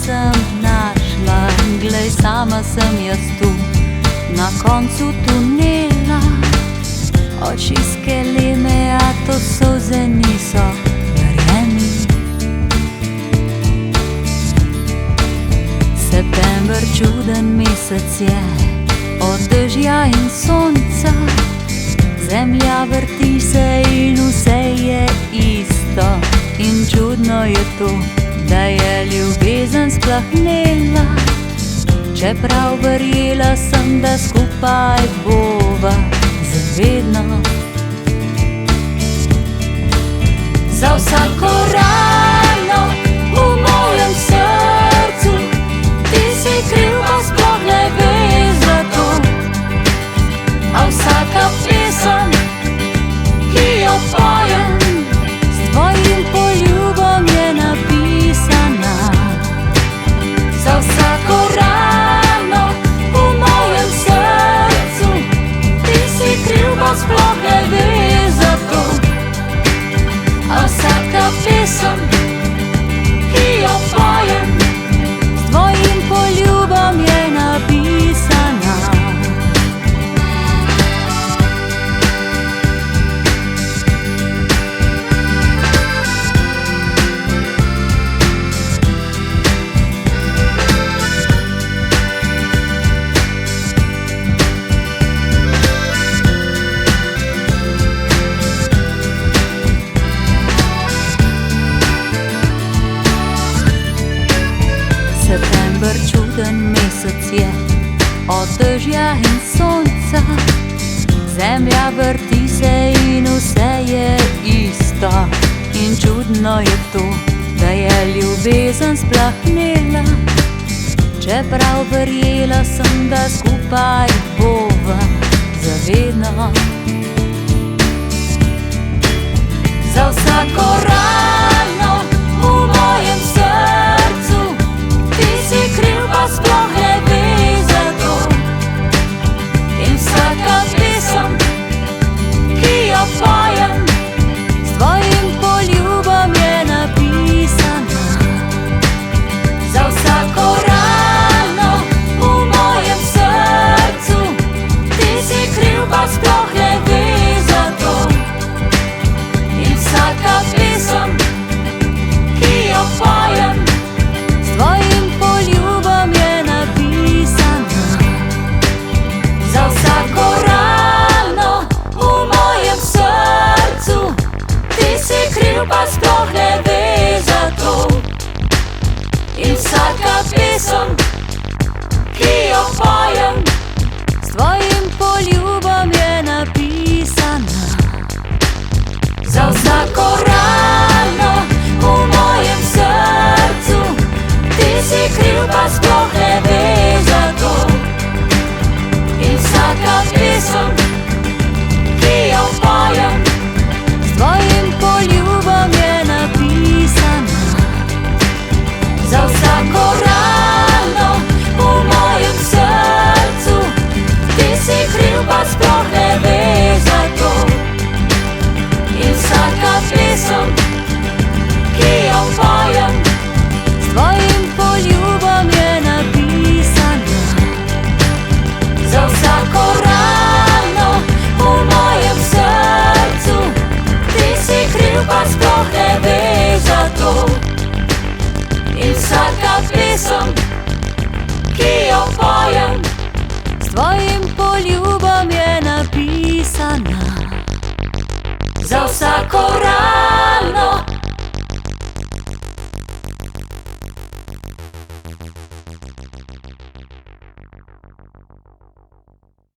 sem našla, glej, sama sem jaz tu, na koncu tunela. Oči skele me, a to solze niso, verjemi. September čuden mesec je, od dežja in sonca. Zemlja vrti se in vse je isto. In čudno je to, da je ljubezen splahnela, čeprav verjela sem, da skupaj bova zavedno. Za vsako rano v mojem srcu ti si kriv, pa sploh ne veš za to. A vsaka pesem, ki jo pojem, s tvojim poljubom je napisana. Za vsako rano v mojem srcu ti si kriv, pa sploh ne veš za to. A vsaka pesem, ki jo pojem, s tvojim poljubom je napisana. September čuden mesec je, od dežja in sonca. Zemlja vrti se in vse je isto. In čudno je to, da je ljubezen splahnela, čeprav verjela sem, da skupaj bova zavedno. Za vsako rano v mojem srcu ti si kriv, pa sploh ne veš za to. In vsaka pesem, ki jo pojem, s tvojim poljubom je napisana. Za vsako rano v mojem srcu ti si kriv, pa sploh ne veš za to. In vsaka pesem, ki jo pojem, s tvojim poljubom je napisana. Za vsako rano v mojem srcu ti si kriv, pa sploh ne veš za to. In vsaka pesem, ki jo pojem, s tvojim poljubom je napisana. Za vsako rano v mojem srcu ti si kriv, pa sploh ne veš za to. In vsaka pesem, ki jo pojem, s tvojim poljubom je napisana. Za vsako rano v mojem srcu ti si kriv, pa sploh ne veš za to. In vsaka pesem, ki jo pojem, s tvojim poljubom je napisana. Za vsako rano v mojem srcu ti si kriv, pa sploh ne veš za to. In vsaka pesem, ki jo pojem, s tvojim poljubom je napisana. Za vsako rano